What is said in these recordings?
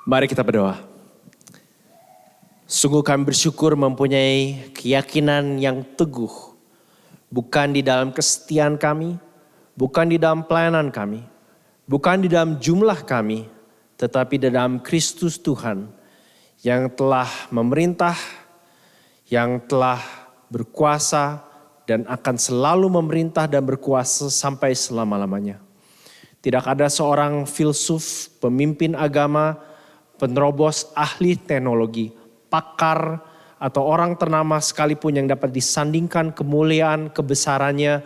Mari kita berdoa. Sungguh kami bersyukur mempunyai keyakinan yang teguh. Bukan di dalam kesetiaan kami, bukan di dalam pelayanan kami, bukan di dalam jumlah kami, tetapi di dalam Kristus Tuhan yang telah memerintah, yang telah berkuasa dan akan selalu memerintah dan berkuasa sampai selama-lamanya. Tidak ada seorang filsuf, pemimpin agama, penerobos, ahli teknologi, pakar, atau orang ternama sekalipun yang dapat disandingkan kemuliaan, kebesarannya,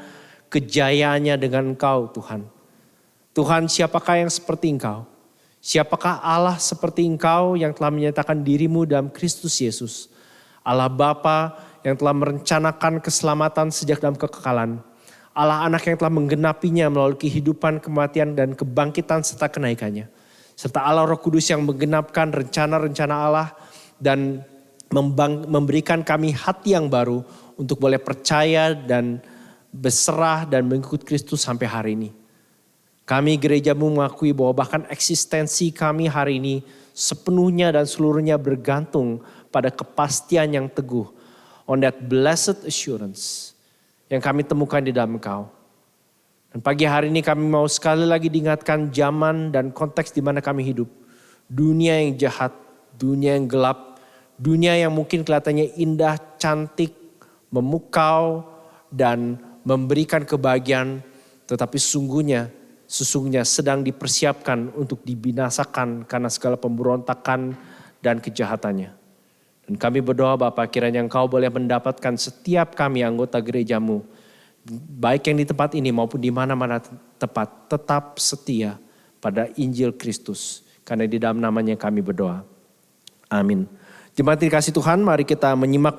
kejayaannya dengan Engkau Tuhan. Tuhan, siapakah yang seperti Engkau? Siapakah Allah seperti Engkau yang telah menyatakan dirimu dalam Kristus Yesus? Allah Bapa yang telah merencanakan keselamatan sejak dalam kekekalan. Allah Anak yang telah menggenapinya melalui kehidupan, kematian, dan kebangkitan serta kenaikannya. Serta Allah Roh Kudus yang menggenapkan rencana-rencana Allah dan memberikan kami hati yang baru untuk boleh percaya dan berserah dan mengikut Kristus sampai hari ini. Kami gerejamu mengakui bahwa bahkan eksistensi kami hari ini sepenuhnya dan seluruhnya bergantung pada kepastian yang teguh. On that blessed assurance yang kami temukan di dalam Engkau. Dan pagi hari ini kami mau sekali lagi diingatkan zaman dan konteks di mana kami hidup. Dunia yang jahat, dunia yang gelap, dunia yang mungkin kelihatannya indah, cantik, memukau, dan memberikan kebahagiaan. Tetapi sesungguhnya sedang dipersiapkan untuk dibinasakan karena segala pemberontakan dan kejahatannya. Dan kami berdoa Bapa, kiranya Engkau boleh mendapatkan setiap kami anggota gerejamu, baik yang di tempat ini maupun di mana-mana tempat, tetap setia pada Injil Kristus. Karena di dalam namanya kami berdoa. Amin. Jemaat dikasih Tuhan, mari kita menyimak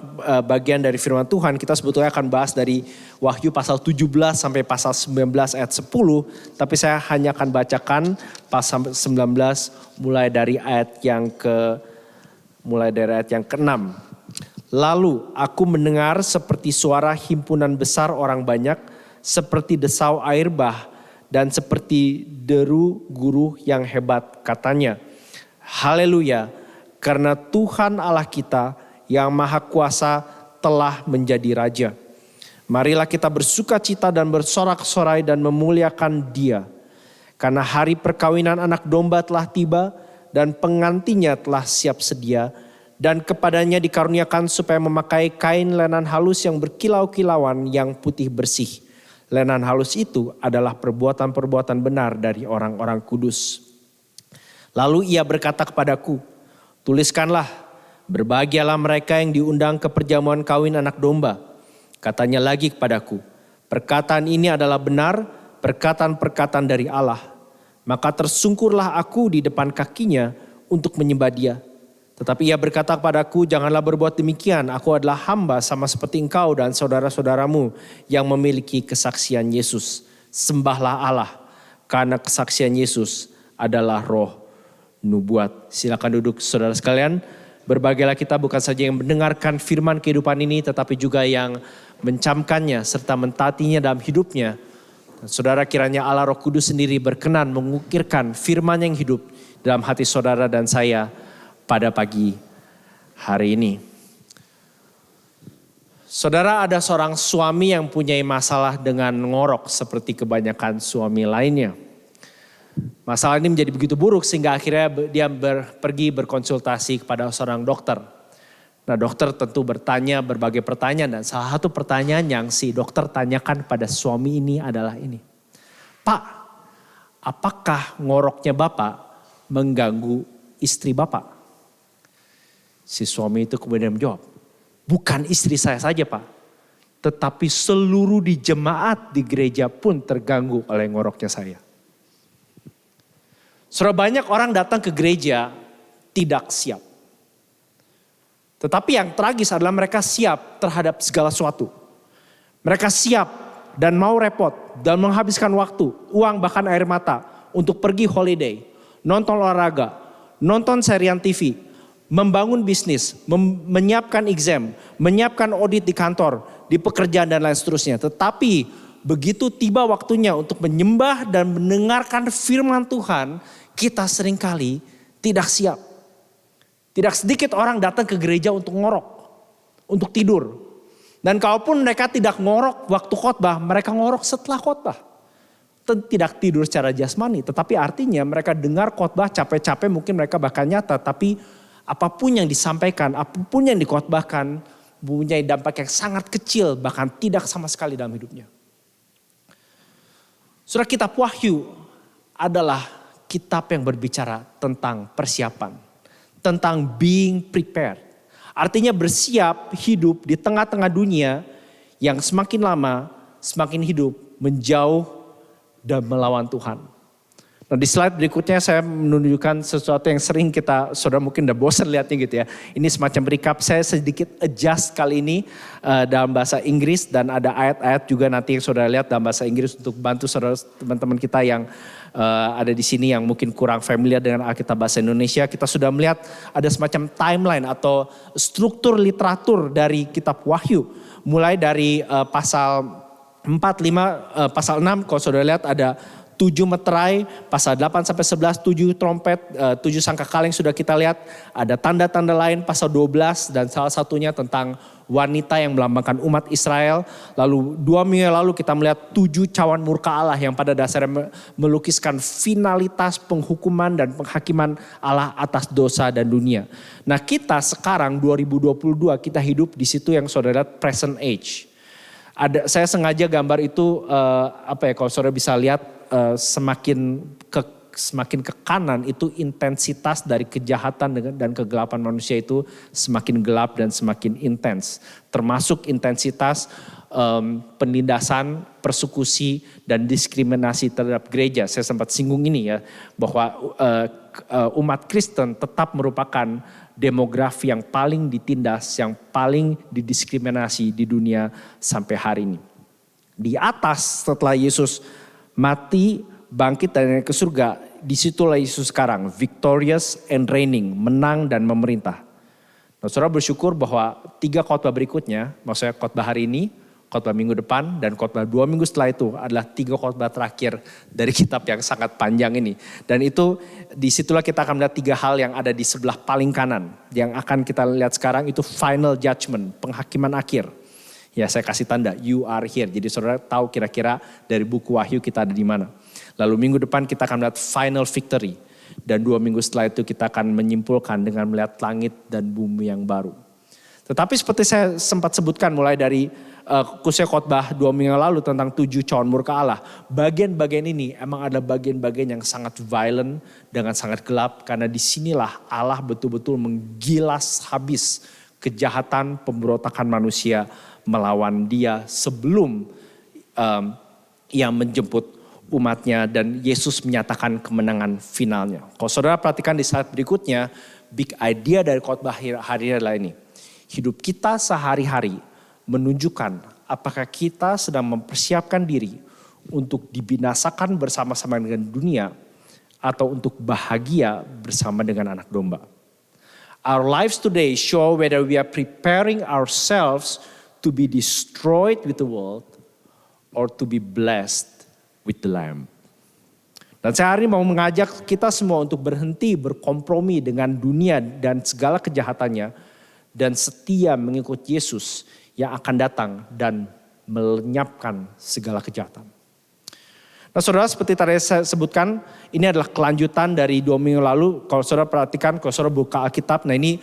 bagian dari firman Tuhan. Kita sebetulnya akan bahas dari Wahyu pasal 17 sampai pasal 19 ayat 10. Tapi saya hanya akan bacakan pasal 19 mulai dari ayat yang ke-6. Lalu aku mendengar seperti suara himpunan besar orang banyak, seperti desau air bah, dan seperti deru guru yang hebat, katanya, haleluya, karena Tuhan Allah kita yang maha kuasa telah menjadi raja. Marilah kita bersukacita dan bersorak-sorai dan memuliakan Dia. Karena hari perkawinan anak domba telah tiba dan pengantinnya telah siap sedia. Dan kepadanya dikaruniakan supaya memakai kain lenan halus yang berkilau-kilauan yang putih bersih. Lenan halus itu adalah perbuatan-perbuatan benar dari orang-orang kudus. Lalu ia berkata kepadaku, tuliskanlah, berbahagialah mereka yang diundang ke perjamuan kawin anak domba. Katanya lagi kepadaku, perkataan ini adalah benar, perkataan-perkataan dari Allah. Maka tersungkurlah aku di depan kakinya untuk menyembah Dia. Tetapi ia berkata kepadaku, janganlah berbuat demikian. Aku adalah hamba sama seperti engkau dan saudara-saudaramu yang memiliki kesaksian Yesus. Sembahlah Allah, karena kesaksian Yesus adalah roh nubuat. Silakan duduk saudara sekalian. Berbahagialah kita bukan saja yang mendengarkan firman kehidupan ini, tetapi juga yang mencamkannya serta mentaatinya dalam hidupnya. Dan saudara, kiranya Allah Roh Kudus sendiri berkenan mengukirkan firman yang hidup dalam hati saudara dan saya pada pagi hari ini. Saudara, ada seorang suami yang punya masalah dengan ngorok seperti kebanyakan suami lainnya. Masalah ini menjadi begitu buruk sehingga akhirnya dia pergi berkonsultasi kepada seorang dokter. Nah, dokter tentu bertanya berbagai pertanyaan dan salah satu pertanyaan yang si dokter tanyakan pada suami ini adalah ini. Pak, apakah ngoroknya Bapak mengganggu istri Bapak? Si suami itu kemudian menjawab, bukan istri saya saja Pak, tetapi seluruh di jemaat di gereja pun terganggu oleh ngoroknya saya. Saudara, banyak orang datang ke gereja tidak siap. Tetapi yang tragis adalah mereka siap terhadap segala sesuatu. Mereka siap dan mau repot dan menghabiskan waktu, uang bahkan air mata untuk pergi holiday, nonton olahraga, nonton serian TV, membangun bisnis, menyiapkan exam, menyiapkan audit di kantor, di pekerjaan dan lain seterusnya. Tetapi begitu tiba waktunya untuk menyembah dan mendengarkan firman Tuhan, kita seringkali tidak siap. Tidak sedikit orang datang ke gereja untuk ngorok, untuk tidur. Dan kalaupun mereka tidak ngorok waktu khotbah, mereka ngorok setelah khotbah. Tidak tidur secara jasmani, tetapi artinya mereka dengar khotbah capek-capek, mungkin mereka bahkan nyata, tapi apapun yang disampaikan, apapun yang dikhotbahkan, punya dampak yang sangat kecil, bahkan tidak sama sekali dalam hidupnya. Surah kitab Wahyu adalah kitab yang berbicara tentang persiapan, tentang being prepared. Artinya bersiap hidup di tengah-tengah dunia yang semakin lama semakin hidup menjauh dan melawan Tuhan. Nah di slide berikutnya saya menunjukkan sesuatu yang sering saudara mungkin udah bosan lihatnya gitu ya. Ini semacam recap, saya sedikit adjust kali ini dalam bahasa Inggris dan ada ayat-ayat juga nanti yang saudara lihat dalam bahasa Inggris untuk bantu saudara teman-teman kita yang ada di sini yang mungkin kurang familiar dengan Alkitab bahasa Indonesia. Kita sudah melihat ada semacam timeline atau struktur literatur dari kitab Wahyu. Mulai dari pasal 4, 5, pasal 6 kalau saudara lihat ada 7 meterai, pasal 8 sampai 11, 7 trompet, 7 sangkakala yang sudah kita lihat. Ada tanda-tanda lain pasal 12 dan salah satunya tentang wanita yang melambangkan umat Israel. Lalu 2 minggu lalu kita melihat 7 cawan murka Allah yang pada dasarnya melukiskan finalitas penghukuman dan penghakiman Allah atas dosa dan dunia. Nah kita sekarang 2022 kita hidup di situ yang saudara lihat present age. Saya sengaja gambar itu kalau saudara bisa lihat semakin ke kanan itu intensitas dari kejahatan dan kegelapan manusia itu semakin gelap dan semakin intens. Termasuk intensitas penindasan, persekusi dan diskriminasi terhadap gereja. Saya sempat singgung ini ya bahwa umat Kristen tetap merupakan demografi yang paling ditindas, yang paling didiskriminasi di dunia sampai hari ini. Di atas setelah Yesus mati, bangkit dan naik ke surga, disitulah Yesus sekarang, victorious and reigning, menang dan memerintah. Nah, saudara bersyukur bahwa 3 khotbah berikutnya, maksudnya khotbah hari ini, khotbah minggu depan, dan khotbah 2 minggu setelah itu adalah 3 khotbah terakhir dari kitab yang sangat panjang ini. Dan itu disitulah kita akan melihat 3 hal yang ada di sebelah paling kanan. Yang akan kita lihat sekarang itu final judgment, penghakiman akhir. Ya saya kasih tanda, you are here. Jadi saudara tahu kira-kira dari buku Wahyu kita ada di mana. Lalu minggu depan kita akan melihat final victory. Dan 2 minggu setelah itu kita akan menyimpulkan dengan melihat langit dan bumi yang baru. Tetapi seperti saya sempat sebutkan mulai dari khususnya khotbah 2 minggu lalu tentang 7 cawan murka Allah. Bagian-bagian ini emang ada bagian-bagian yang sangat violent dengan sangat gelap. Karena disinilah Allah betul-betul menggilas habis kejahatan pemberontakan manusia melawan dia sebelum ia menjemput umatnya dan Yesus menyatakan kemenangan finalnya. Kalau saudara perhatikan di slide berikutnya, big idea dari khotbah hari ini adalah ini. Hidup kita sehari-hari menunjukkan apakah kita sedang mempersiapkan diri untuk dibinasakan bersama-sama dengan dunia atau untuk bahagia bersama dengan anak domba. Our lives today show whether we are preparing ourselves to be destroyed with the world or to be blessed with the Lamb. Dan saya hari ini mau mengajak kita semua untuk berhenti berkompromi dengan dunia dan segala kejahatannya dan setia mengikut Yesus yang akan datang dan melenyapkan segala kejahatan. Nah saudara seperti tadi saya sebutkan ini adalah kelanjutan dari 2 minggu lalu. Kalau saudara perhatikan, kalau saudara buka Alkitab, nah ini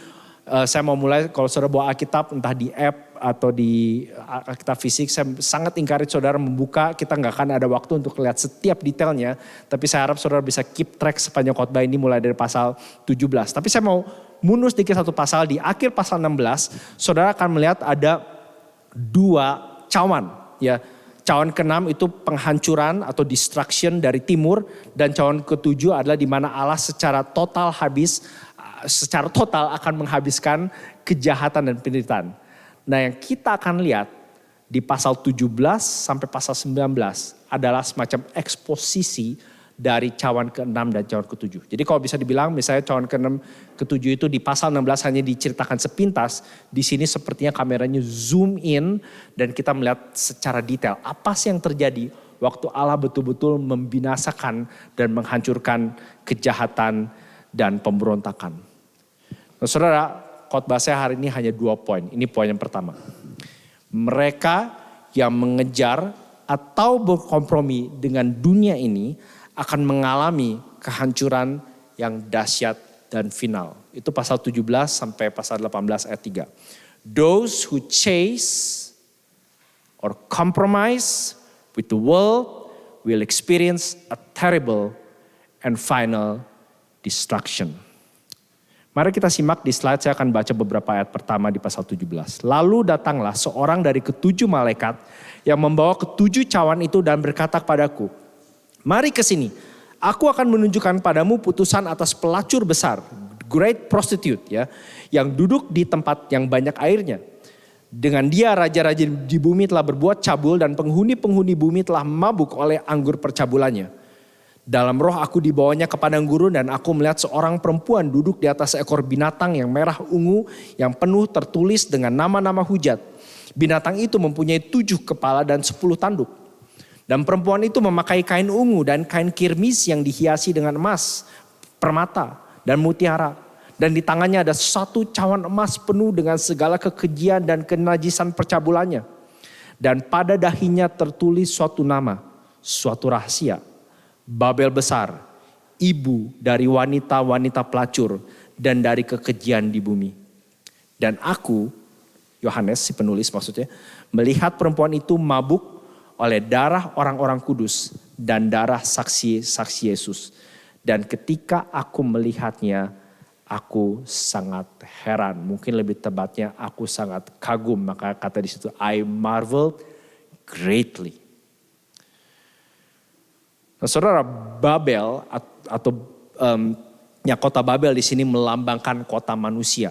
saya mau mulai kalau saudara bawa Alkitab entah di app atau di Alkitab fisik, saya sangat encourage saudara membuka. Kita nggak akan ada waktu untuk lihat setiap detailnya, tapi saya harap saudara bisa keep track sepanjang khotbah ini mulai dari pasal 17. Tapi saya mau mundur sedikit satu pasal, di akhir pasal 16, saudara akan melihat ada 2 cawan. Ya, cawan ke-6 itu penghancuran atau destruction dari timur, dan cawan ke-7 adalah di mana Allah secara total akan menghabiskan kejahatan dan penderitaan. Nah yang kita akan lihat di pasal 17 sampai pasal 19 adalah semacam eksposisi dari cawan ke-6 dan cawan ke-7. Jadi kalau bisa dibilang misalnya cawan ke-6, ke-7 itu di pasal 16 hanya diceritakan sepintas. Di sini sepertinya kameranya zoom in dan kita melihat secara detail apa sih yang terjadi waktu Allah betul-betul membinasakan dan menghancurkan kejahatan dan pemberontakan. Nah, saudara, khotbah saya hari ini hanya 2 poin. Ini poin yang pertama. Mereka yang mengejar atau berkompromi dengan dunia ini akan mengalami kehancuran yang dahsyat dan final. Itu pasal 17 sampai pasal 18 ayat 3. Those who chase or compromise with the world will experience a terrible and final destruction. Mari kita simak di slide, saya akan baca beberapa ayat pertama di pasal 17. Lalu datanglah seorang dari ke-7 malaikat yang membawa ke-7 cawan itu dan berkata kepadaku, mari ke sini, aku akan menunjukkan padamu putusan atas pelacur besar, great prostitute ya, yang duduk di tempat yang banyak airnya. Dengan dia raja-raja di bumi telah berbuat cabul dan penghuni-penghuni bumi telah mabuk oleh anggur percabulannya. Dalam roh aku dibawanya ke padang gurun dan aku melihat seorang perempuan duduk di atas seekor binatang yang merah ungu yang penuh tertulis dengan nama-nama hujat. Binatang itu mempunyai 7 kepala dan 10 tanduk. Dan perempuan itu memakai kain ungu dan kain kirmis yang dihiasi dengan emas, permata dan mutiara. Dan di tangannya ada 1 cawan emas penuh dengan segala kekejian dan kenajisan percabulannya. Dan pada dahinya tertulis suatu nama, suatu rahasia. Babel besar, ibu dari wanita-wanita pelacur dan dari kekejian di bumi. Dan aku, Yohanes si penulis maksudnya, melihat perempuan itu mabuk oleh darah orang-orang kudus dan darah saksi-saksi Yesus. Dan ketika aku melihatnya, aku sangat heran. Mungkin lebih tepatnya aku sangat kagum. Maka kata di situ, I marveled greatly. Nah, saudara, Babel atau kota Babel di sini melambangkan kota manusia,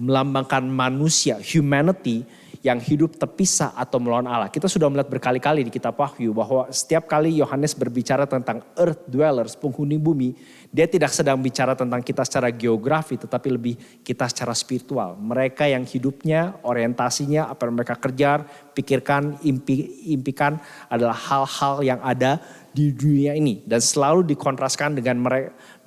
melambangkan manusia, humanity yang hidup terpisah atau melawan Allah. Kita sudah melihat berkali-kali di kitab Wahyu bahwa setiap kali Yohanes berbicara tentang earth dwellers, penghuni bumi, dia tidak sedang bicara tentang kita secara geografi, tetapi lebih kita secara spiritual. Mereka yang hidupnya, orientasinya, apa yang mereka kejar, pikirkan, impikan adalah hal-hal yang ada di dunia ini. Dan selalu dikontraskan dengan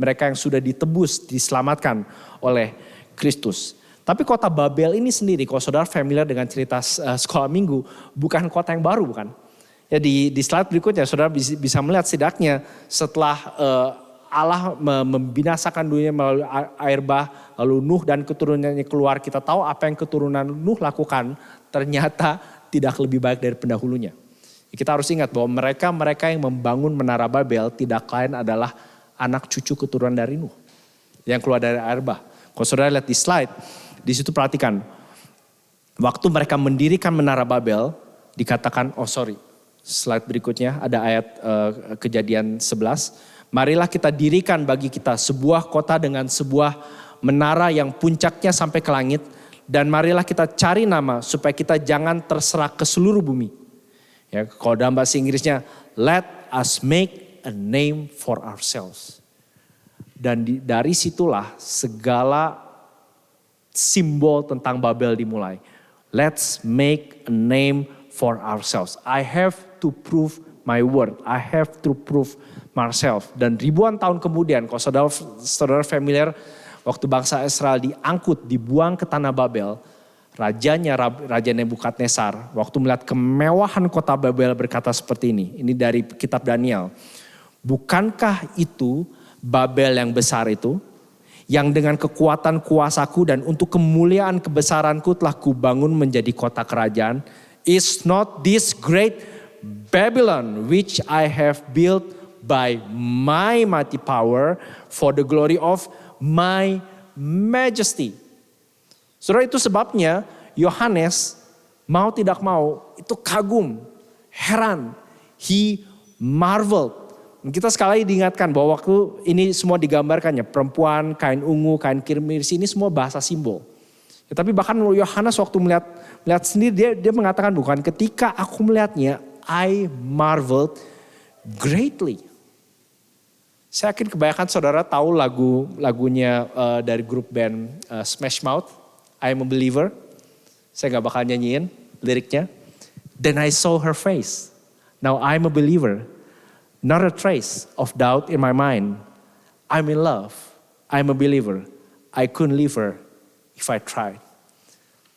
mereka yang sudah ditebus, diselamatkan oleh Kristus. Tapi kota Babel ini sendiri, kalau saudara familiar dengan cerita sekolah minggu, bukan kota yang baru bukan. Ya di slide berikutnya saudara bisa melihat setidaknya setelah Allah membinasakan dunia melalui air bah, lalu Nuh dan keturunannya keluar, kita tahu apa yang keturunan Nuh lakukan ternyata tidak lebih baik dari pendahulunya. Kita harus ingat bahwa mereka yang membangun menara Babel tidak lain adalah anak cucu keturunan dari Nuh yang keluar dari air bah. Kalau saudara lihat di slide, di situ perhatikan, waktu mereka mendirikan menara Babel, dikatakan, slide berikutnya ada ayat Kejadian 11. Marilah kita dirikan bagi kita sebuah kota dengan sebuah menara yang puncaknya sampai ke langit. Dan marilah kita cari nama supaya kita jangan terserak ke seluruh bumi. Ya, kalau dalam bahasa Inggrisnya, let us make a name for ourselves. Dan dari situlah segala simbol tentang Babel dimulai. Let's make a name for ourselves. I have to prove my word. I have to prove myself. Dan ribuan tahun kemudian, kalau saudara familiar, waktu bangsa Israel diangkut, dibuang ke tanah Babel, Raja Nebukadnezar, waktu melihat kemewahan kota Babel berkata seperti ini. Ini dari kitab Daniel. Bukankah itu Babel yang besar itu? Yang dengan kekuatan kuasaku dan untuk kemuliaan kebesaranku telah kubangun menjadi kota kerajaan. Is not this great Babylon which I have built by my mighty power for the glory of my majesty. Saudara, itu sebabnya Yohanes mau tidak mau itu kagum, heran, he marveled. Kita sekali lagi diingatkan bahwa waktu ini semua digambarkannya, perempuan, kain ungu, kain kirmis, ini semua bahasa simbol. Ya, tapi bahkan Yohanes waktu melihat sendiri dia mengatakan bukan, ketika aku melihatnya I marveled greatly. Saya yakin kebanyakan saudara tahu lagunya dari grup band Smash Mouth, I am a believer. Saya gak bakal nyanyiin liriknya. Then I saw her face. Now I'm a believer. Not a trace of doubt in my mind. I'm in love. I'm a believer. I couldn't leave her if I tried.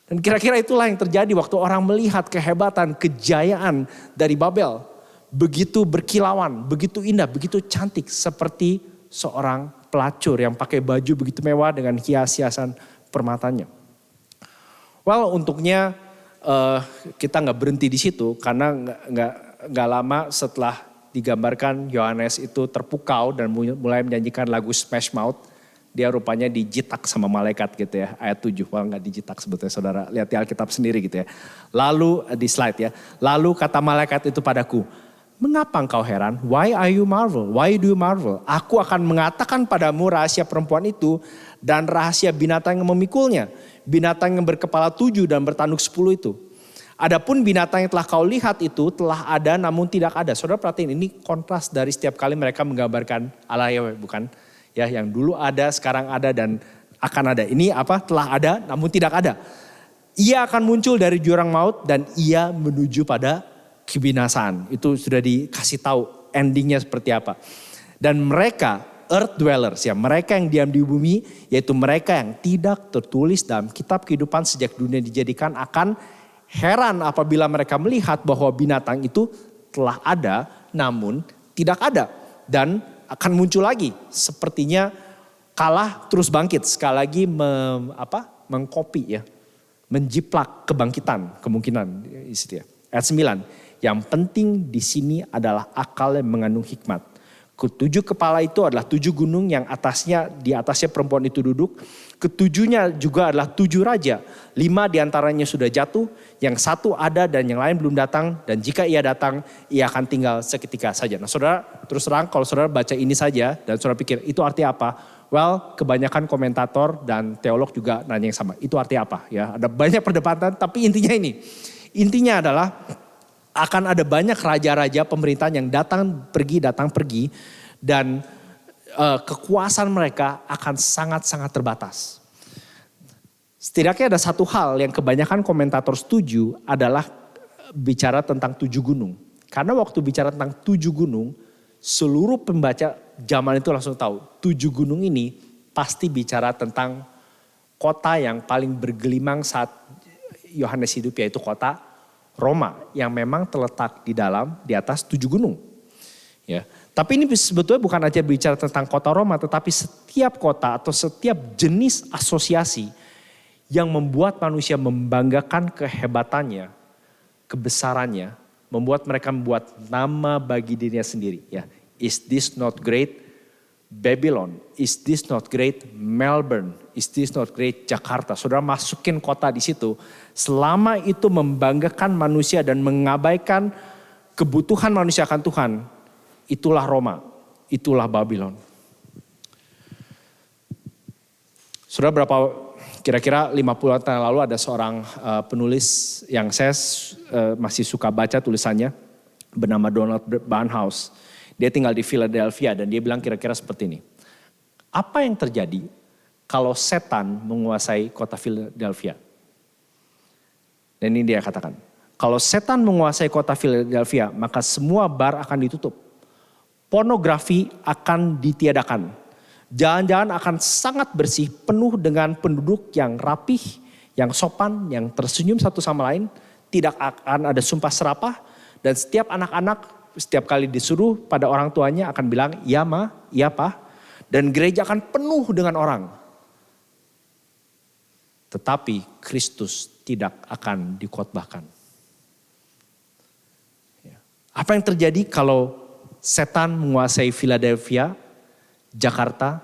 Dan kira-kira itulah yang terjadi waktu orang melihat kehebatan, kejayaan dari Babel. Begitu berkilauan, begitu indah, begitu cantik. Seperti seorang pelacur yang pakai baju begitu mewah dengan hias-hiasan permatanya. Well, untuknya kita nggak berhenti di situ karena nggak lama setelah digambarkan Yohanes itu terpukau dan mulai menyanyikan lagu Smash Mouth. Dia rupanya dijitak sama malaikat gitu ya. Ayat 7, wah nggak dijitak sebetulnya saudara. Lihat di Alkitab sendiri gitu ya. Lalu di slide ya. Lalu kata malaikat itu padaku, mengapa engkau heran? Why are you marvel? Why do you marvel? Aku akan mengatakan padamu rahasia perempuan itu dan rahasia binatang yang memikulnya. Binatang yang berkepala 7 dan bertanduk 10 itu. Adapun binatang yang telah kau lihat itu telah ada namun tidak ada. Saudara perhatiin ini kontras dari setiap kali mereka menggambarkan Allah Yahweh, bukan? Ya, yang dulu ada, sekarang ada dan akan ada. Ini apa? Telah ada namun tidak ada. Ia akan muncul dari jurang maut dan ia menuju pada kebinasaan. Itu sudah dikasih tahu endingnya seperti apa. Dan mereka earth dwellers ya, mereka yang diam di bumi, yaitu mereka yang tidak tertulis dalam kitab kehidupan sejak dunia dijadikan, akan heran apabila mereka melihat bahwa binatang itu telah ada namun tidak ada. Dan akan muncul lagi, sepertinya kalah terus bangkit. Sekali lagi mengkopi ya, menjiplak kebangkitan kemungkinan. Ayat 9, yang penting di sini adalah akal yang mengandung hikmat. Ketujuh kepala itu adalah 7 gunung yang di atasnya perempuan itu duduk. Ketujuhnya juga adalah 7 raja. 5 diantaranya sudah jatuh, yang 1 ada dan yang lain belum datang. Dan jika ia datang, ia akan tinggal seketika saja. Nah saudara, terus terang kalau saudara baca ini saja dan saudara pikir itu artinya apa? Well, kebanyakan komentator dan teolog juga nanya yang sama. Itu artinya apa? Ya, ada banyak perdebatan, tapi intinya ini. Intinya adalah akan ada banyak raja-raja pemerintahan yang datang pergi dan kekuasaan mereka akan sangat-sangat terbatas. Setidaknya ada satu hal yang kebanyakan komentator setuju adalah bicara tentang 7 gunung. Karena waktu bicara tentang 7 gunung, seluruh pembaca zaman itu langsung tahu 7 gunung ini pasti bicara tentang kota yang paling bergelimang saat Yohanes hidup, yaitu kota Roma yang memang terletak di atas 7 gunung. Ya. Tapi ini sebetulnya bukan aja bicara tentang kota Roma, tetapi setiap kota atau setiap jenis asosiasi yang membuat manusia membanggakan kehebatannya, kebesarannya, membuat mereka membuat nama bagi dirinya sendiri. Ya. Is this not great Babylon? Is this not great Melbourne? Is this not great Jakarta? Saudara masukin kota di situ. Selama itu membanggakan manusia dan mengabaikan kebutuhan manusia akan Tuhan, itulah Roma, itulah Babylon. Saudara, kira-kira 50 tahun lalu ada seorang penulis yang saya masih suka baca tulisannya, bernama Donald Barnhouse. Dia tinggal di Philadelphia dan dia bilang kira-kira seperti ini. Apa yang terjadi kalau setan menguasai kota Philadelphia? Dan ini dia katakan, kalau setan menguasai kota Philadelphia, maka semua bar akan ditutup. Pornografi akan ditiadakan. Jalan-jalan akan sangat bersih, penuh dengan penduduk yang rapih, yang sopan, yang tersenyum satu sama lain. Tidak akan ada sumpah serapah dan setiap anak-anak setiap kali disuruh pada orang tuanya akan bilang, iya ma, iya pa. Dan gereja akan penuh dengan orang. Tetapi Kristus tidak akan dikhotbahkan. Apa yang terjadi kalau setan menguasai Philadelphia, Jakarta,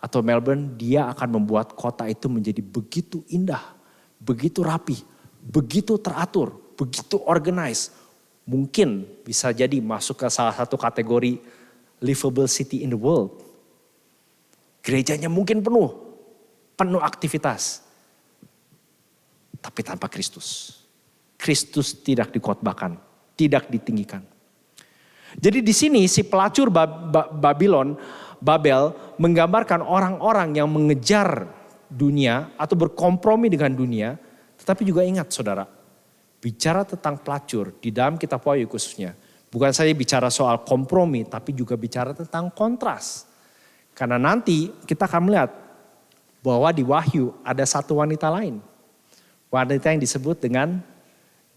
atau Melbourne? Dia akan membuat kota itu menjadi begitu indah, begitu rapi, begitu teratur, begitu organized. Mungkin bisa jadi masuk ke salah satu kategori livable city in the world. Gerejanya mungkin penuh aktivitas. Tapi tanpa Kristus. Kristus tidak dikhotbahkan, tidak ditinggikan. Jadi di sini si pelacur Babel menggambarkan orang-orang yang mengejar dunia atau berkompromi dengan dunia. Tetapi juga ingat saudara, bicara tentang pelacur di dalam kitab Wahyu khususnya, bukan saja bicara soal kompromi, tapi juga bicara tentang kontras. Karena nanti kita akan melihat bahwa di Wahyu ada satu wanita lain. Wanita yang disebut dengan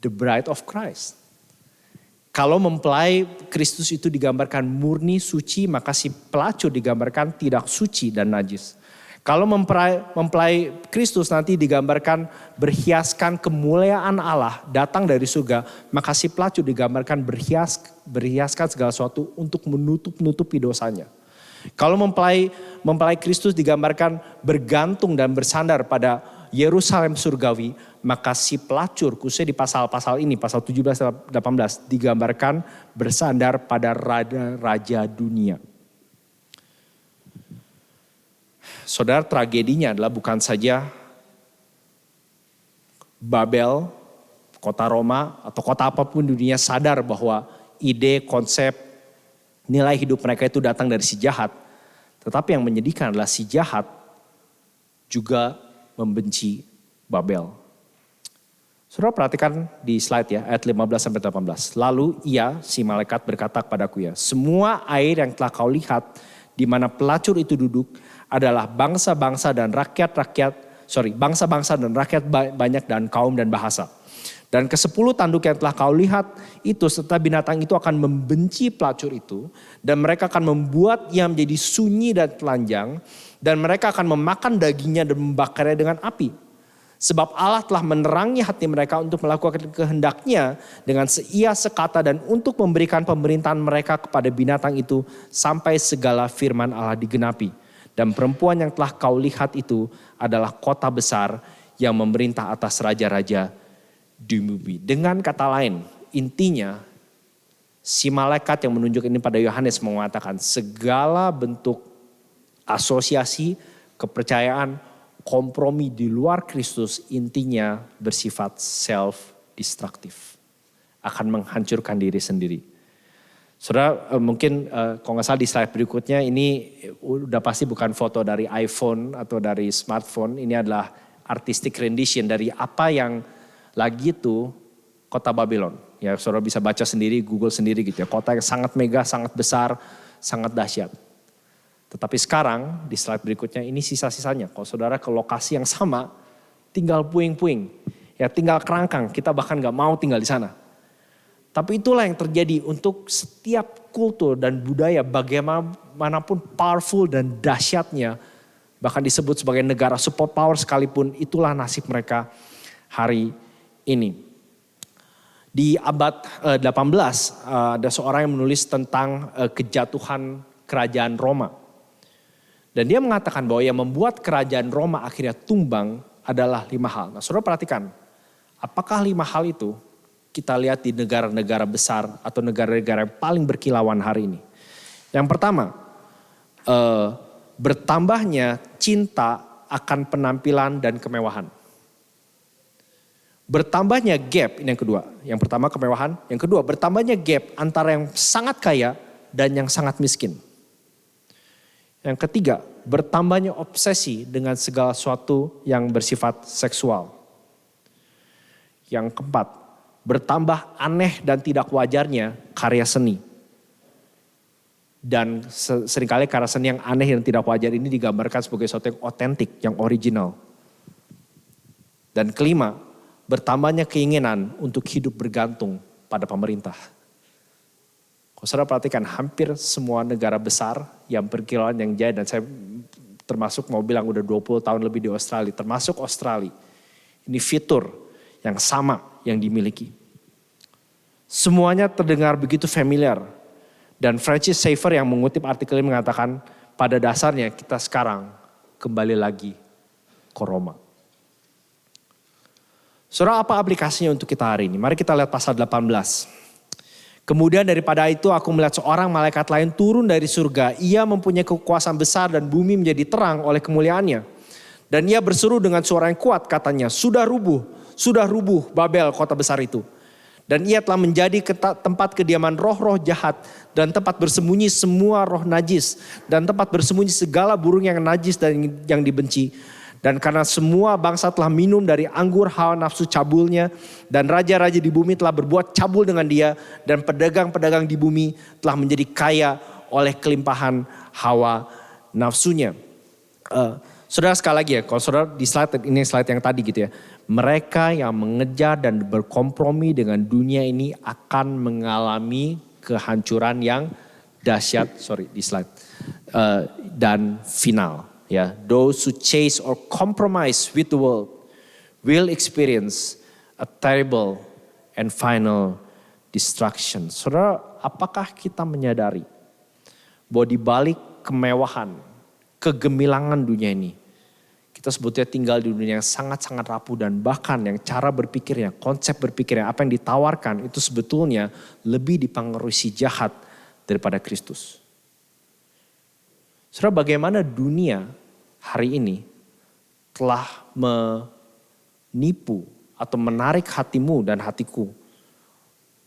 the bride of Christ. Kalau mempelai Kristus itu digambarkan murni, suci, maka si pelacur digambarkan tidak suci dan najis. Kalau mempelai Kristus nanti digambarkan berhiaskan kemuliaan Allah datang dari surga, maka si pelacur digambarkan berhiaskan segala sesuatu untuk menutupi dosanya. Kalau mempelai Kristus digambarkan bergantung dan bersandar pada Yerusalem surgawi, maka si pelacur khususnya di pasal-pasal ini, pasal 17-18 digambarkan bersandar pada raja dunia. Saudara, tragedinya adalah bukan saja Babel, kota Roma, atau kota apapun di dunia sadar bahwa ide, konsep, nilai hidup mereka itu datang dari si jahat. Tetapi yang menyedihkan adalah si jahat juga membenci Babel. Saudara perhatikan di slide ya, ayat 15-18. Lalu ia, si malaikat berkata kepadaku ya, semua air yang telah kau lihat di mana pelacur itu duduk adalah bangsa-bangsa dan bangsa-bangsa dan rakyat banyak dan kaum dan bahasa. Dan ke-10 tanduk yang telah kau lihat itu serta binatang itu akan membenci pelacur itu. Dan mereka akan membuat ia menjadi sunyi dan telanjang. Dan mereka akan memakan dagingnya dan membakarnya dengan api. Sebab Allah telah menerangi hati mereka untuk melakukan kehendaknya dengan seia sekata dan untuk memberikan pemerintahan mereka kepada binatang itu sampai segala firman Allah digenapi. Dan perempuan yang telah kau lihat itu adalah kota besar yang memerintah atas raja-raja di bumi. Dengan kata lain, intinya si malaikat yang menunjuk ini pada Yohanes mengatakan segala bentuk asosiasi, kepercayaan, kompromi di luar Kristus intinya bersifat self-destructive. Akan menghancurkan diri sendiri. Saudara mungkin kalau nggak salah di slide berikutnya ini udah pasti bukan foto dari iPhone atau dari smartphone. Ini adalah artistic rendition dari apa yang lagi itu kota Babylon. Ya saudara bisa baca sendiri, Google sendiri gitu ya. Kota yang sangat megah, sangat besar, sangat dahsyat. Tetapi sekarang di slide berikutnya ini sisa-sisanya. Kalau saudara ke lokasi yang sama tinggal puing-puing. Ya tinggal kerangkang, kita bahkan gak mau tinggal di sana. Tapi itulah yang terjadi untuk setiap kultur dan budaya bagaimanapun powerful dan dahsyatnya. Bahkan disebut sebagai negara superpower sekalipun itulah nasib mereka hari ini. Di abad 18 ada seorang yang menulis tentang kejatuhan kerajaan Roma. Dan dia mengatakan bahwa yang membuat kerajaan Roma akhirnya tumbang adalah 5 hal. Nah saudara perhatikan, apakah 5 hal itu kita lihat di negara-negara besar atau negara-negara yang paling berkilauan hari ini. Yang pertama, bertambahnya cinta akan penampilan dan kemewahan. Bertambahnya gap, ini yang kedua. Yang pertama kemewahan, yang kedua bertambahnya gap antara yang sangat kaya dan yang sangat miskin. Yang ketiga, bertambahnya obsesi dengan segala sesuatu yang bersifat seksual. Yang keempat, bertambah aneh dan tidak wajarnya karya seni. Dan seringkali karya seni yang aneh dan tidak wajar ini digambarkan sebagai sesuatu yang otentik, yang original. Dan kelima, bertambahnya keinginan untuk hidup bergantung pada pemerintah. Kalau saudara perhatikan hampir semua negara besar yang berkilauan yang jaya, dan saya termasuk mau bilang udah 20 tahun lebih di Australia, termasuk Australia. Ini fitur yang sama yang dimiliki. Semuanya terdengar begitu familiar. Dan Francis Schaeffer yang mengutip artikel ini mengatakan pada dasarnya kita sekarang kembali lagi ke Roma. Saudara, apa aplikasinya untuk kita hari ini? Mari kita lihat pasal 18. Kemudian daripada itu aku melihat seorang malaikat lain turun dari surga. Ia mempunyai kekuasaan besar dan bumi menjadi terang oleh kemuliaannya. Dan ia berseru dengan suara yang kuat katanya, sudah rubuh Babel kota besar itu. Dan ia telah menjadi tempat kediaman roh-roh jahat dan tempat bersembunyi semua roh najis. Dan tempat bersembunyi segala burung yang najis dan yang dibenci. Dan karena semua bangsa telah minum dari anggur hawa nafsu cabulnya. Dan raja-raja di bumi telah berbuat cabul dengan dia. Dan pedagang-pedagang di bumi telah menjadi kaya oleh kelimpahan hawa nafsunya. Saudara sekali lagi ya, kalau saudara di slide ini slide yang tadi gitu ya. Mereka yang mengejar dan berkompromi dengan dunia ini akan mengalami kehancuran yang dahsyat, di slide. Dan final ya. Those who chase or compromise with the world will experience a terrible and final destruction. Saudara, apakah kita menyadari bahwa di balik kemewahan, kegemilangan dunia ini, kita sebutnya tinggal di dunia yang sangat-sangat rapuh dan bahkan yang cara berpikirnya, konsep berpikirnya, apa yang ditawarkan itu sebetulnya lebih dipengaruhi si jahat daripada Kristus. Saudara, bagaimana dunia hari ini telah menipu atau menarik hatimu dan hatiku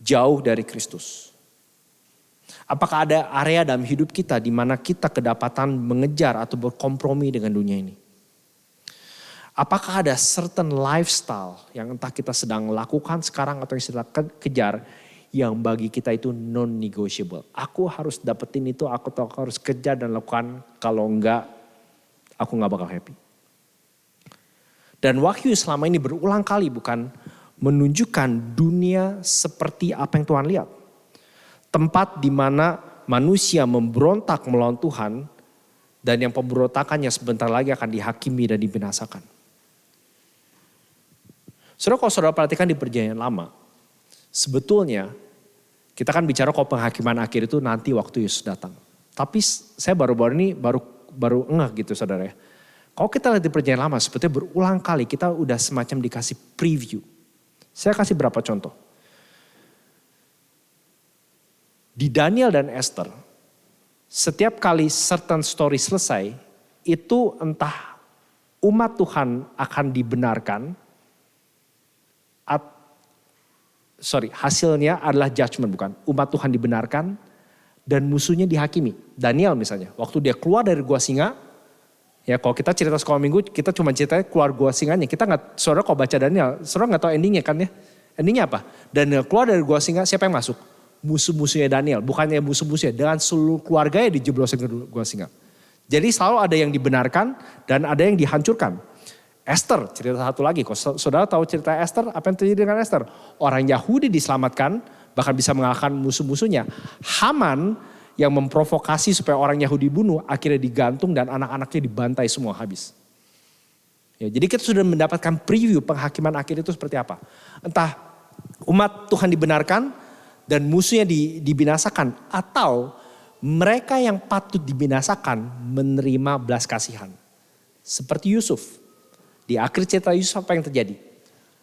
jauh dari Kristus. Apakah ada area dalam hidup kita di mana kita kedapatan mengejar atau berkompromi dengan dunia ini? Apakah ada certain lifestyle yang entah kita sedang lakukan sekarang atau yang sedang kejar yang bagi kita itu non-negotiable. Aku harus dapetin itu, aku harus kejar dan lakukan, kalau enggak aku enggak bakal happy. Dan wahyu selama ini berulang kali bukan menunjukkan dunia seperti apa yang Tuhan lihat. Tempat di mana manusia memberontak melawan Tuhan dan yang pemberontakannya sebentar lagi akan dihakimi dan dibinasakan. Saudara, kalau saudara perhatikan di Perjanjian Lama, sebetulnya kita kan bicara kalau penghakiman akhir itu nanti waktu Yesus datang. Tapi saya baru-baru ini baru ngeh gitu saudara ya. Kalau kita lihat di Perjanjian Lama sebetulnya berulang kali kita udah semacam dikasih preview. Saya kasih berapa contoh. Di Daniel dan Esther, setiap kali certain story selesai, itu entah umat Tuhan akan dibenarkan, hasilnya adalah judgment bukan. Umat Tuhan dibenarkan dan musuhnya dihakimi. Daniel misalnya, waktu dia keluar dari gua singa, ya kalau kita cerita sekolah minggu, kita cuma ceritanya keluar gua singanya. Kita nggak, saudara kalau baca Daniel, saudara nggak tahu endingnya kan ya. Endingnya apa? Daniel keluar dari gua singa, siapa yang masuk? Musuh-musuhnya Daniel, bukannya musuh-musuhnya, dengan seluruh keluarganya dijeblosin ke gua singa. Jadi selalu ada yang dibenarkan dan ada yang dihancurkan. Esther, cerita satu lagi, kalau saudara tahu cerita Esther, apa yang terjadi dengan Esther? Orang Yahudi diselamatkan, bahkan bisa mengalahkan musuh-musuhnya. Haman yang memprovokasi supaya orang Yahudi bunuh, akhirnya digantung dan anak-anaknya dibantai semua habis. Ya, jadi kita sudah mendapatkan preview penghakiman akhir itu seperti apa. Entah umat Tuhan dibenarkan dan musuhnya dibinasakan, atau mereka yang patut dibinasakan menerima belas kasihan. Seperti Yusuf. Di akhir cerita Yusuf apa yang terjadi?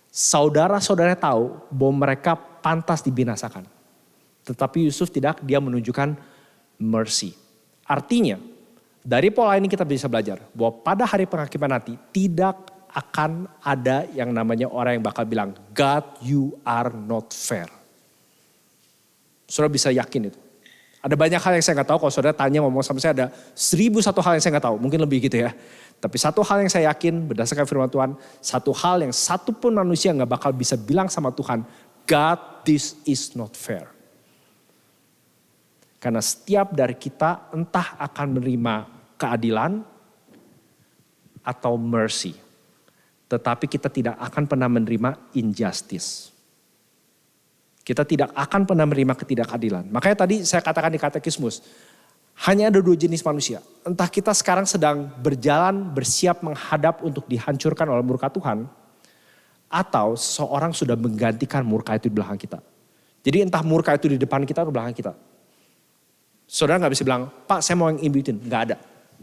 Saudara-saudara tahu bahwa mereka pantas dibinasakan. Tetapi Yusuf tidak, dia menunjukkan mercy. Artinya dari pola ini kita bisa belajar bahwa pada hari penghakiman nanti tidak akan ada yang namanya orang yang bakal bilang, God you are not fair. Saudara bisa yakin itu. Ada banyak hal yang saya nggak tahu, kalau saudara tanya ngomong sama saya ada 1001 hal yang saya nggak tahu, mungkin lebih gitu ya. Tapi satu hal yang saya yakin berdasarkan firman Tuhan, satu hal yang satu pun manusia nggak bakal bisa bilang sama Tuhan, God this is not fair. Karena setiap dari kita entah akan menerima keadilan atau mercy. Tetapi kita tidak akan pernah menerima injustice. Kita tidak akan pernah menerima ketidakadilan. Makanya tadi saya katakan di katekismus, hanya ada dua jenis manusia. Entah kita sekarang sedang berjalan bersiap menghadap untuk dihancurkan oleh murka Tuhan. Atau seseorang sudah menggantikan murka itu di belakang kita. Jadi entah murka itu di depan kita atau di belakang kita. Saudara gak bisa bilang, Pak saya mau yang in between. Gak ada.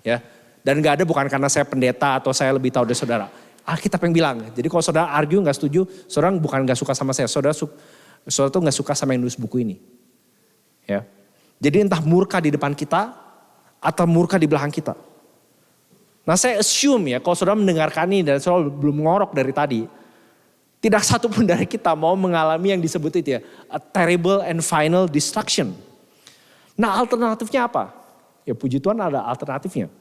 Ya. Dan gak ada bukan karena saya pendeta atau saya lebih tahu dari saudara. Alkitab yang bilang. Jadi kalau saudara argue gak setuju, saudara bukan gak suka sama saya. Saudara tuh gak suka sama yang nulis buku ini. Ya. Jadi entah murka di depan kita atau murka di belakang kita. Nah saya assume ya kalau saudara mendengarkan ini dan saudara belum ngorok dari tadi. Tidak satu pun dari kita mau mengalami yang disebut itu ya. A terrible and final destruction. Nah alternatifnya apa? Ya puji Tuhan ada alternatifnya.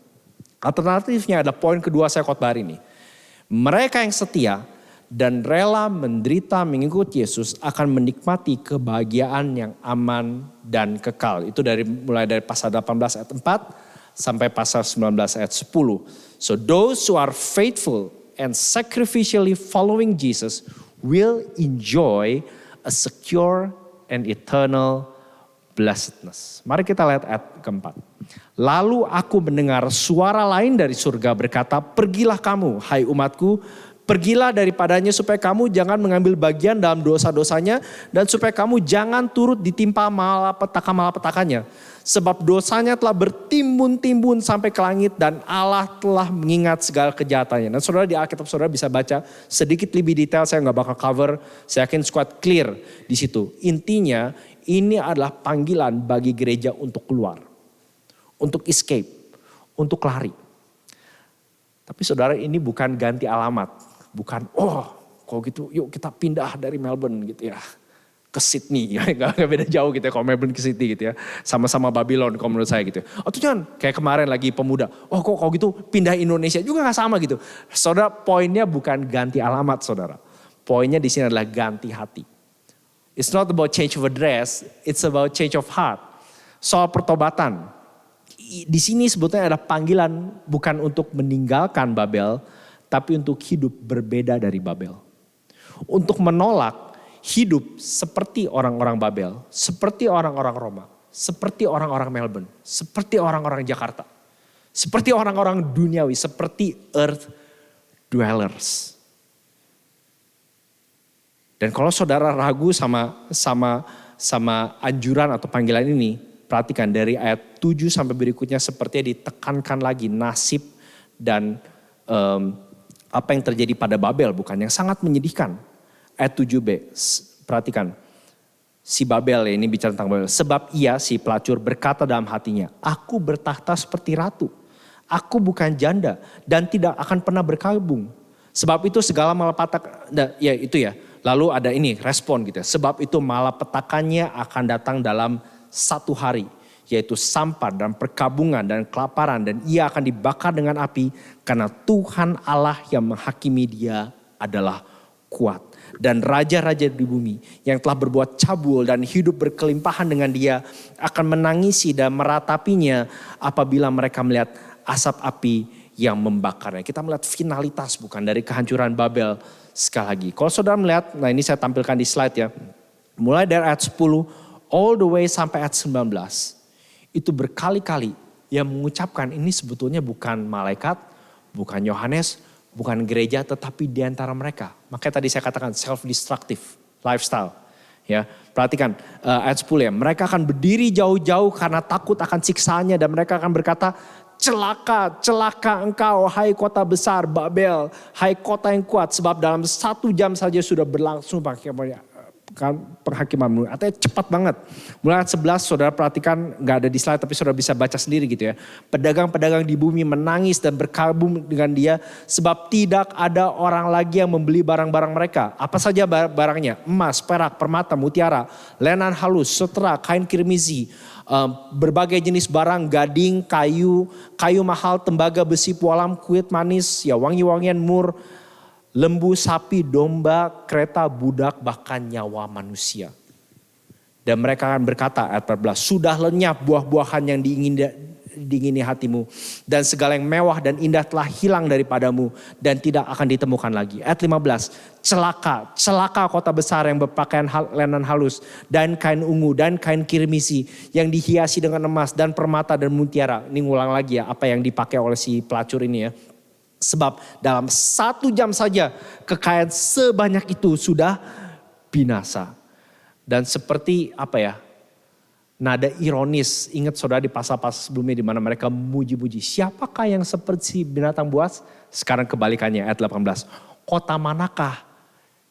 Alternatifnya ada poin kedua saya khotbah hari ini. Mereka yang setia dan rela menderita mengikut Yesus akan menikmati kebahagiaan yang aman dan kekal. Itu mulai dari pasal 18 ayat 4 sampai pasal 19 ayat 10. So those who are faithful and sacrificially following Jesus will enjoy a secure and eternal blessedness. Mari kita lihat ayat keempat. Lalu aku mendengar suara lain dari surga berkata, pergilah kamu, hai umatku, pergilah daripadanya supaya kamu jangan mengambil bagian dalam dosa-dosanya dan supaya kamu jangan turut ditimpa malapetaka-malapetakannya. Sebab dosanya telah bertimbun-timbun sampai ke langit dan Allah telah mengingat segala kejahatannya. Dan saudara di Alkitab saudara bisa baca sedikit lebih detail, saya nggak bakal cover, saya yakin squad clear di situ. Intinya ini adalah panggilan bagi gereja untuk keluar, untuk escape, untuk lari. Tapi saudara ini bukan ganti alamat, bukan kalau gitu yuk kita pindah dari Melbourne gitu ya ke Sydney, ya gak beda jauh gitu ya kalau Melbourne ke Sydney gitu ya, sama-sama Babylon kalau menurut saya gitu. Atau jangan kayak kemarin lagi pemuda, kok gitu pindah Indonesia juga gak sama gitu. Saudara poinnya bukan ganti alamat saudara, poinnya di sini adalah ganti hati. It's not about change of address, it's about change of heart. Soal pertobatan, di sini sebetulnya ada panggilan bukan untuk meninggalkan Babel, tapi untuk hidup berbeda dari Babel. Untuk menolak hidup seperti orang-orang Babel, seperti orang-orang Roma, seperti orang-orang Melbourne, seperti orang-orang Jakarta, seperti orang-orang duniawi, seperti earth dwellers. Dan kalau saudara ragu sama anjuran atau panggilan ini, perhatikan dari ayat 7 sampai berikutnya sepertinya ditekankan lagi nasib dan apa yang terjadi pada Babel, bukan yang sangat menyedihkan. Ayat 7b, perhatikan. Si Babel ya, ini bicara tentang Babel. Sebab ia, si pelacur berkata dalam hatinya, aku bertahta seperti ratu. Aku bukan janda dan tidak akan pernah berkabung. Sebab itu segala malapetaka, ya itu ya. Lalu ada ini respon gitu ya. Sebab itu malapetakannya akan datang dalam satu hari. Yaitu sampar dan perkabungan dan kelaparan. Dan ia akan dibakar dengan api. Karena Tuhan Allah yang menghakimi dia adalah kuat. Dan raja-raja di bumi yang telah berbuat cabul dan hidup berkelimpahan dengan dia akan menangisi dan meratapinya apabila mereka melihat asap api yang membakarnya. Kita melihat finalitas bukan dari kehancuran Babel sekali lagi. Kalau saudara melihat, nah ini saya tampilkan di slide ya. Mulai dari ayat 10 all the way sampai ayat 19. Itu berkali-kali yang mengucapkan ini sebetulnya bukan malaikat, bukan Yohanes, bukan gereja tetapi di antara mereka. Makanya tadi saya katakan self-destructive lifestyle. Ya, perhatikan ayat 10 ya. Mereka akan berdiri jauh-jauh karena takut akan siksaannya dan mereka akan berkata, celaka, celaka engkau hai kota besar Babel, hai kota yang kuat sebab dalam 1 jam saja sudah berlangsung penghakimanmu. Artinya cepat banget. Mulai ayat 11 saudara perhatikan, gak ada di slide tapi saudara bisa baca sendiri gitu ya. Pedagang-pedagang di bumi menangis dan berkabung dengan dia sebab tidak ada orang lagi yang membeli barang-barang mereka. Apa saja barangnya? Emas, perak, permata, mutiara, lenan halus, sutera, kain kirmizi, berbagai jenis barang, gading, kayu mahal, tembaga, besi, pualam, kuit manis, ya wangi-wangian mur, lembu, sapi, domba, kereta, budak, bahkan nyawa manusia. Dan mereka akan berkata ayat 14, sudah lenyap buah-buahan yang diingini hatimu. Dan segala yang mewah dan indah telah hilang daripadamu dan tidak akan ditemukan lagi. Ayat 15, celaka, celaka kota besar yang berpakaian lenan halus dan kain ungu dan kain kirmisi yang dihiasi dengan emas dan permata dan mutiara. Ini ngulang lagi ya apa yang dipakai oleh si pelacur ini ya. Sebab dalam 1 jam saja kekayaan sebanyak itu sudah binasa. Dan seperti apa ya, nada ironis, ingat saudara di pasal-pasal sebelumnya di mana mereka memuji-muji. Siapakah yang seperti binatang buas? Sekarang kebalikannya ayat 18. Kota manakah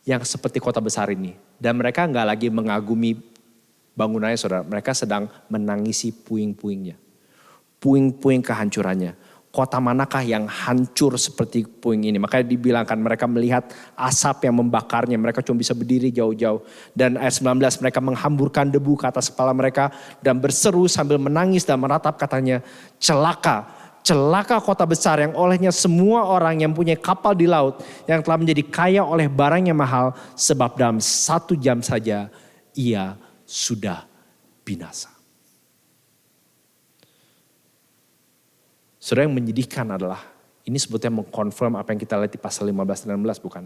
yang seperti kota besar ini? Dan mereka gak lagi mengagumi bangunannya saudara. Mereka sedang menangisi puing-puingnya. Puing-puing kehancurannya. Kota manakah yang hancur seperti puing ini. Makanya dibilangkan mereka melihat asap yang membakarnya. Mereka cuma bisa berdiri jauh-jauh. Dan ayat 19 mereka menghamburkan debu ke atas kepala mereka. Dan berseru sambil menangis dan meratap katanya. Celaka, celaka kota besar yang olehnya semua orang yang punya kapal di laut. Yang telah menjadi kaya oleh barang yang mahal. Sebab dalam 1 jam saja ia sudah binasa. Saudara, yang menyedihkan adalah, ini sebetulnya mengkonfirm apa yang kita lihat di pasal 15 dan 16, bukan?